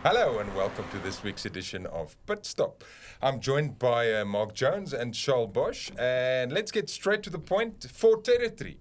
Hello and welcome to this week's edition of Pit Stop. I'm joined by Mark Jones and Charl Bosch, and let's get straight to the point. Ford territory.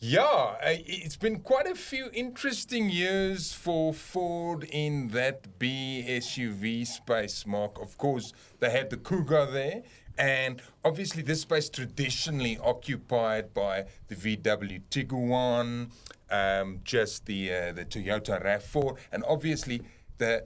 It's been quite a few interesting years for Ford in that B SUV space, Mark. Of course, they had the Cougar there, and obviously this space traditionally occupied by the VW Tiguan, just the Toyota RAV4, and obviously the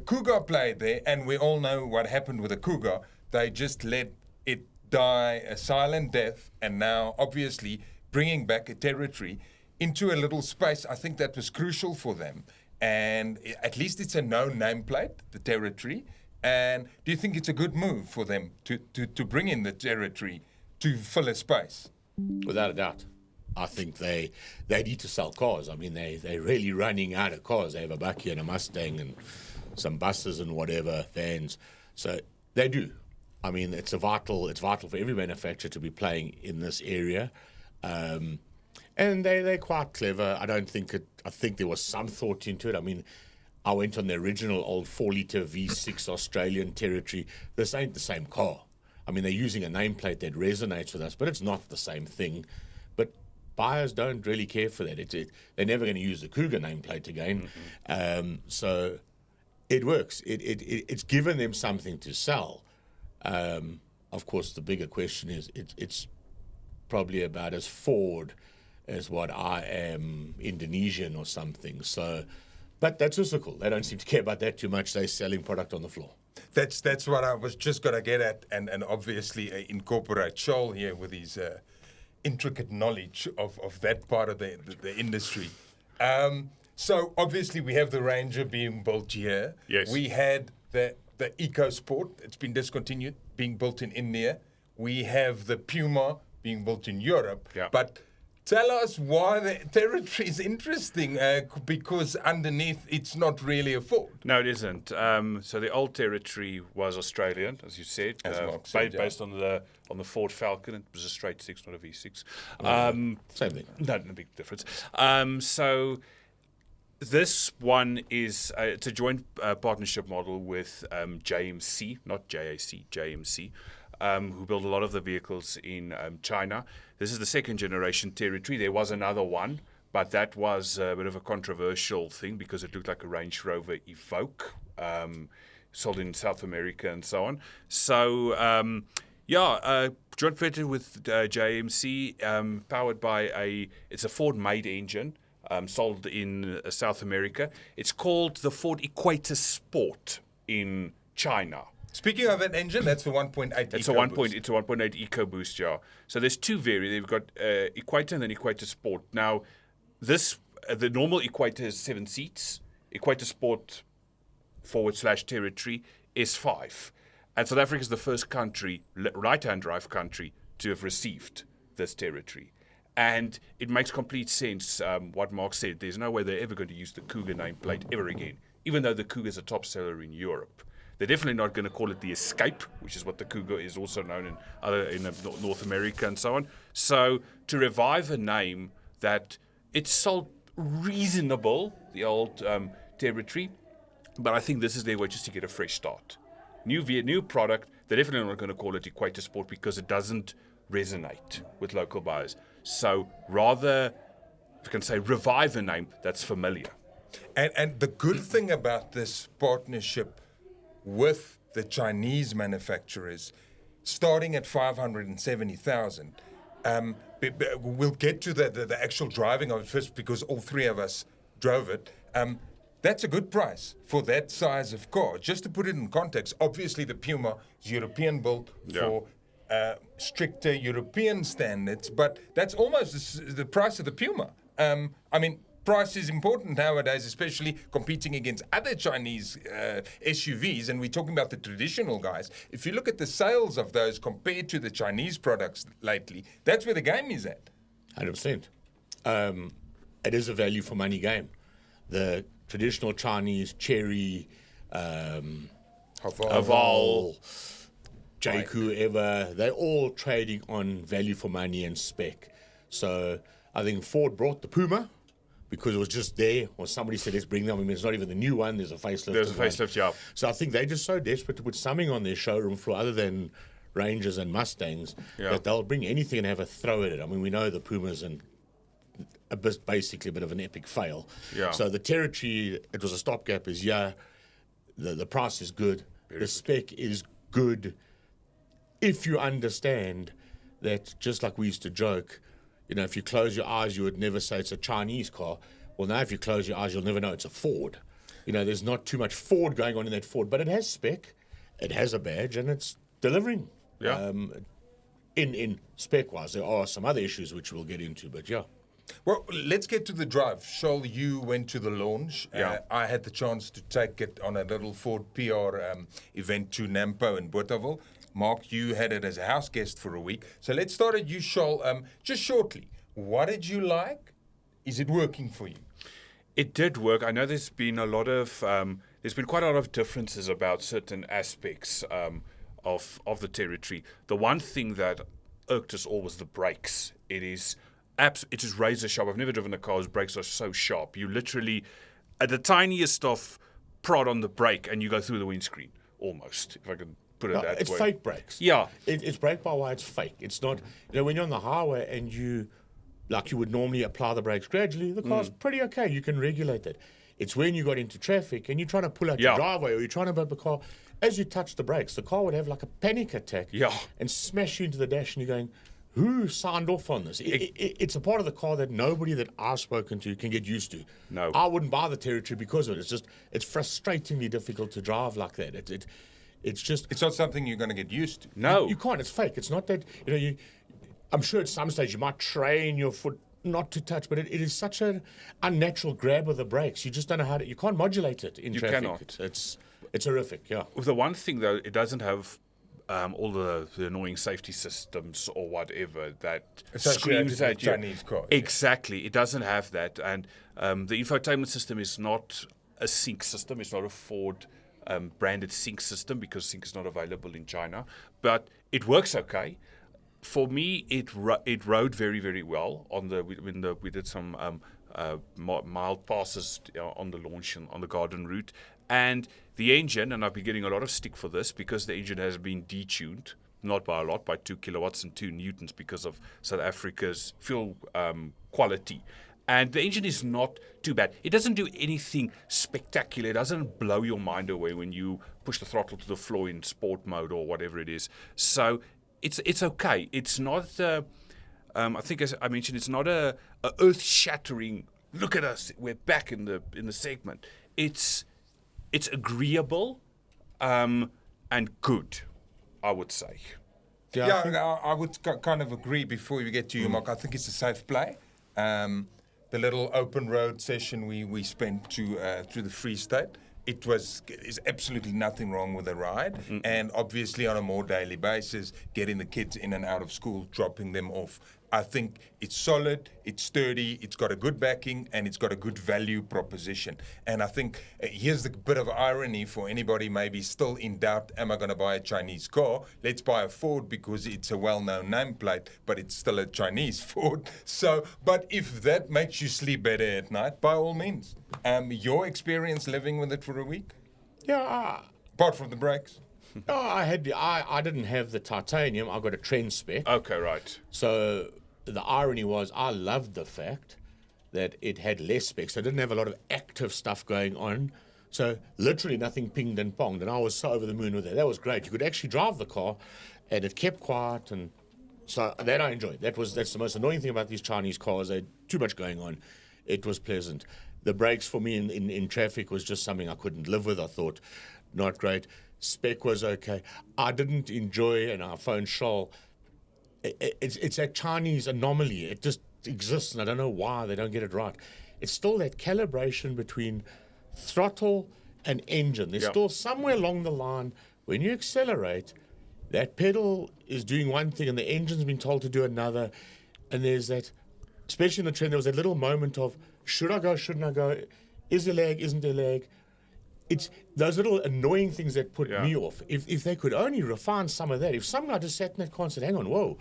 Cougar played there, and we all know what happened with the Cougar. They just let it die a silent death, and now obviously bringing back a territory into a little space, I think that was crucial for them. And at least it's a known nameplate, the territory. And do you think it's a good move for them to bring in the territory to fill a space? Without a doubt. I think they need to sell cars. I mean, they're really running out of cars. They have a Bakkie and a Mustang and some buses and whatever, vans. So they do. I mean, it's vital for every manufacturer to be playing in this area. And they're quite clever. I think there was some thought into it. I mean, I went on the original old 4-litre V6 Australian territory. This ain't the same car. I mean, they're using a nameplate that resonates with us, but it's not the same thing. But buyers don't really care for that. They're never going to use the Cougar nameplate again. Mm-hmm. So it works. It's given them something to sell. Of course, the bigger question is it's probably about as Ford as what I am Indonesian or something. So, but that's physical. They don't seem to care about that too much. They're selling product on the floor. That's what I was just going to get at, and obviously incorporate Charl here with his intricate knowledge of that part of the industry. So obviously we have the Ranger being built here. Yes. We had the Equator Sport. It's been discontinued, being built in India. We have the Puma being built in Europe. Yeah. But tell us why the territory is interesting, because underneath it's not really a Ford. No, it isn't. So the old territory was Australian, as you said, As Mark said, based on the Ford Falcon. It was a straight six, not a V6. Same thing. No big difference. So this one is it's a joint partnership model with JMC, not JAC, JMC. Who build a lot of the vehicles in China. This is the second generation territory. There was another one, but that was a bit of a controversial thing because it looked like a Range Rover Evoque, sold in South America and so on. So, joint venture with JMC, powered by it's a Ford-made engine, sold in South America. It's called the Ford Equator Sport in China. Speaking of that engine, that's the 1.8 It's a 1.8 EcoBoost, yeah. So there's two variants. They've got Equator and then Equator Sport. Now, the normal Equator is 7 seats. Equator Sport / territory is 5. And South Africa is the first country, right-hand drive country, to have received this territory. And it makes complete sense what Mark said. There's no way they're ever going to use the Cougar nameplate ever again, even though the Cougar is a top seller in Europe. They're definitely not going to call it the Escape, which is what the Cougar is also known in North America and so on. So to revive a name that it's sold reasonable, the old territory, but I think this is their way just to get a fresh start. New product. They're definitely not going to call it Equator Sport because it doesn't resonate with local buyers. So rather, if you can say, revive a name that's familiar. And the good thing about this partnership with the Chinese manufacturers, starting at 570,000. We'll get to the actual driving of it first because all three of us drove it. That's a good price for that size of car. Just to put it in context, obviously the Puma is European built for stricter European standards, but that's almost the price of the Puma. Price is important nowadays, especially competing against other Chinese SUVs, and we're talking about the traditional guys. If you look at the sales of those compared to the Chinese products lately, that's where the game is at. 100%. It is a value for money game. The traditional Chinese Chery, Haval, Jaco, ever, they're all trading on value for money and spec. So I think Ford brought the Puma, because it was just there, or somebody said, let's bring them. I mean, it's not even the new one. There's a facelift. There's a facelift, yeah. So I think they're just so desperate to put something on their showroom floor other than Rangers and Mustangs that they'll bring anything and have a throw at it. I mean, we know the Pumas and basically a bit of an epic fail. Yeah. So the territory, it was a stopgap, is the price is good. The spec is good if you understand that, just like we used to joke, if you close your eyes, you would never say it's a Chinese car. Well, now if you close your eyes, you'll never know it's a Ford. There's not too much Ford going on in that Ford, but it has spec, it has a badge, and it's delivering. Yeah. In spec-wise, there are some other issues which we'll get into, but yeah. Well, let's get to the drive. Charl, you went to the launch. Yeah. I had the chance to take it on a little Ford PR event to Nampo in Bothaville. Mark, you had it as a house guest for a week. So let's start at you, Charl. Just shortly, what did you like? Is it working for you? It did work. I know there's been quite a lot of differences about certain aspects of the territory. The one thing that irked us all was the brakes. It is razor sharp. I've never driven a car whose brakes are so sharp. You literally, at the tiniest of prod on the brake, and you go through the windscreen, almost, if I can put it that way. It's fake brakes. Yeah. It's brake-by-wire, it's fake. It's not, when you're on the highway and you would normally apply the brakes gradually, the car's pretty okay. You can regulate that. It's when you got into traffic and you're trying to pull out your driveway or you're trying to bump the car, as you touch the brakes, the car would have like a panic attack and smash you into the dash, and you're going, who signed off on this? It's a part of the car that nobody that I've spoken to can get used to. No. I wouldn't buy the territory because of it. It's frustratingly difficult to drive like that. It's not something you're going to get used to. No. You can't. It's fake. It's not that, I'm sure at some stage you might train your foot not to touch, but it is such an unnatural grab of the brakes. You just don't know how to, you can't modulate it in traffic. You cannot. It's horrific, yeah. The one thing, though, it doesn't have all the annoying safety systems or whatever that screams at you. Chinese car. Exactly. It doesn't have that. And the infotainment system is not a sync system. It's not a Ford branded sync system because sync is not available in China. But it works okay. For me, it rode very, very well we did some mild passes on the launch and on the garden route. And the engine, and I've been getting a lot of stick for this because the engine has been detuned, not by a lot, by 2 kilowatts and 2 newtons because of South Africa's fuel quality. And the engine is not too bad. It doesn't do anything spectacular. It doesn't blow your mind away when you push the throttle to the floor in sport mode or whatever it is. So it's okay. It's not, I think as I mentioned, it's not a earth-shattering, look at us, we're back in the segment. It's agreeable and good, I would say. I would kind of agree before you get to you, Mark. I think it's a safe play. The little open road session we spent through the Free State, there's absolutely nothing wrong with the ride. And obviously on a more daily basis, getting the kids in and out of school, dropping them off. I think it's solid, it's sturdy, it's got a good backing, and it's got a good value proposition. And I think here's the bit of irony for anybody maybe still in doubt, am I going to buy a Chinese car? Let's buy a Ford because it's a well-known nameplate, but it's still a Chinese Ford. So, but if that makes you sleep better at night, by all means. Your experience living with it for a week? Yeah. Apart from the brakes? I didn't have the titanium. I got a trend spec. Okay, right. So the irony was I loved the fact that it had less specs. So it didn't have a lot of active stuff going on. So literally nothing pinged and ponged. And I was so over the moon with it. That was great. You could actually drive the car and it kept quiet. And so that I enjoyed. That's the most annoying thing about these Chinese cars. They had too much going on. It was pleasant. The brakes for me in traffic was just something I couldn't live with. I thought, not great. Spec was okay. I didn't enjoy, and I phoned Charl, it's that Chinese anomaly. It just exists, and I don't know why they don't get it right. It's still that calibration between throttle and engine. There's still somewhere along the line, when you accelerate, that pedal is doing one thing and the engine's been told to do another. And there's that, especially in the trend, there was that little moment of, should I go, shouldn't I go? Is there lag, isn't there lag? It's those little annoying things that put me off. If they could only refine some of that, if some guy just sat in that car and said, hang on, whoa,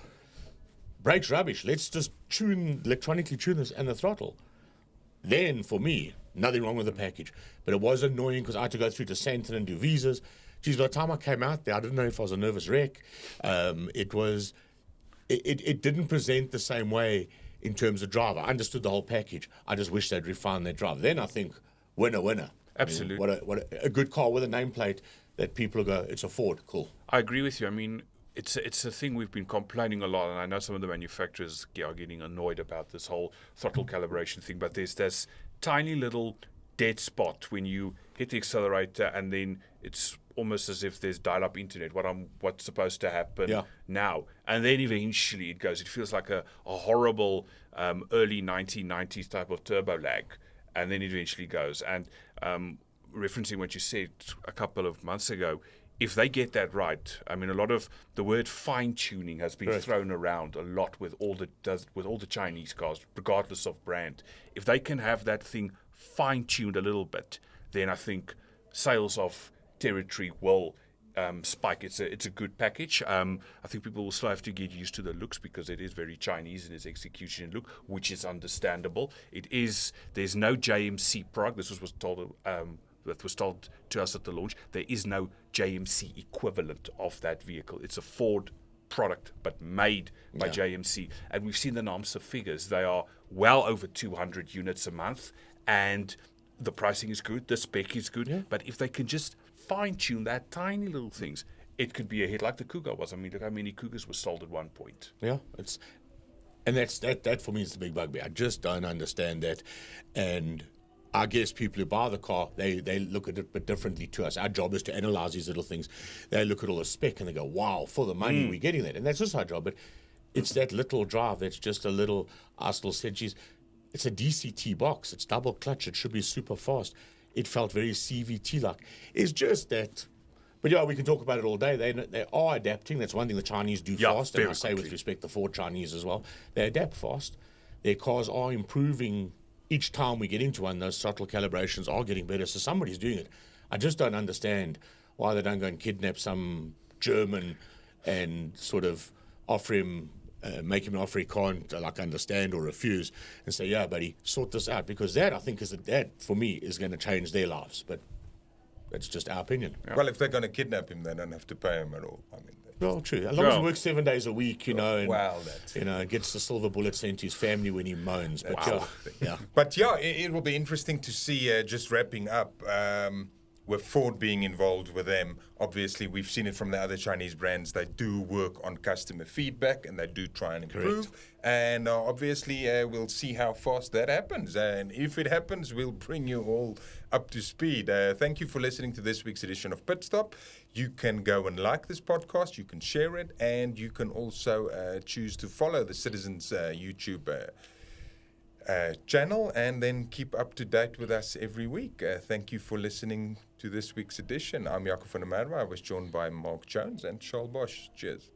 brake's rubbish, let's just electronically tune this and the throttle, then for me, nothing wrong with the package. But it was annoying because I had to go through to Sandton and do visas. Geez, by the time I came out there, I didn't know if I was a nervous wreck. It didn't present the same way in terms of drive. I understood the whole package. I just wish they'd refined their drive. Then I think, winner. Absolutely. I mean, what a good car with a nameplate that people go, it's a Ford, cool. I agree with you. I mean, it's a thing we've been complaining a lot, and I know some of the manufacturers are getting annoyed about this whole throttle calibration thing, but there's this tiny little dead spot when you hit the accelerator, and then it's almost as if there's dial-up internet, what's supposed to happen now. And then eventually it goes. It feels like a horrible early 1990s type of turbo lag, and then it eventually goes. And referencing what you said a couple of months ago, if they get that right, I mean, a lot of the word fine-tuning has been thrown around a lot with all the Chinese cars, regardless of brand. If they can have that thing fine-tuned a little bit, then I think sales of territory will spike. It's a good package. I think people will still have to get used to the looks because it is very Chinese in its execution and look, which is understandable. There's no JMC product. This was told. That was told to us at the launch. There is no JMC equivalent of that vehicle. It's a Ford product, but made by JMC. And we've seen the NAMSA figures. They are well over 200 units a month, and the pricing is good, the spec is good. Yeah. But if they can just fine-tune that tiny little things, it could be a hit like the Cougar was. I mean, look how many Cougars were sold at one point. Yeah, that for me is the big bugbear. I just don't understand that. And I guess people who buy the car, they look at it a bit differently to us. Our job is to analyze these little things. They look at all the spec and they go, wow, for the money we're getting that. And that's just our job. But it's that little drive that's just a little, I still said, geez, it's a DCT box. It's double clutch. It should be super fast. It felt very CVT-like. It's just that. But yeah, we can talk about it all day. They are adapting. That's one thing the Chinese do fast. And I say with respect to Ford Chinese as well. They adapt fast. Their cars are improving. Each time we get into one, those throttle calibrations are getting better. So somebody's doing it. I just don't understand why they don't go and kidnap some German and sort of offer him, make him an offer he can't understand or refuse, and say, yeah, buddy, sort this out. Because that, I think, that for me is going to change their lives. But that's just our opinion. Yeah. Well, if they're going to kidnap him, they don't have to pay him at all. I mean, well, true. As long as he works 7 days a week, and gets the silver bullet sent to his family when he moans. But But it will be interesting to see. Just wrapping up with Ford being involved with them. Obviously, we've seen it from the other Chinese brands. They do work on customer feedback and they do try and improve. Correct. And obviously, we'll see how fast that happens. And if it happens, we'll bring you all up to speed. Thank you for listening to this week's edition of Pit Stop. You can go and like this podcast, you can share it, and you can also choose to follow the Citizens YouTube channel and then keep up to date with us every week. Thank you for listening to this week's edition. I'm Jaco van der Merwe. I was joined by Mark Jones and Charl Bosch. Cheers.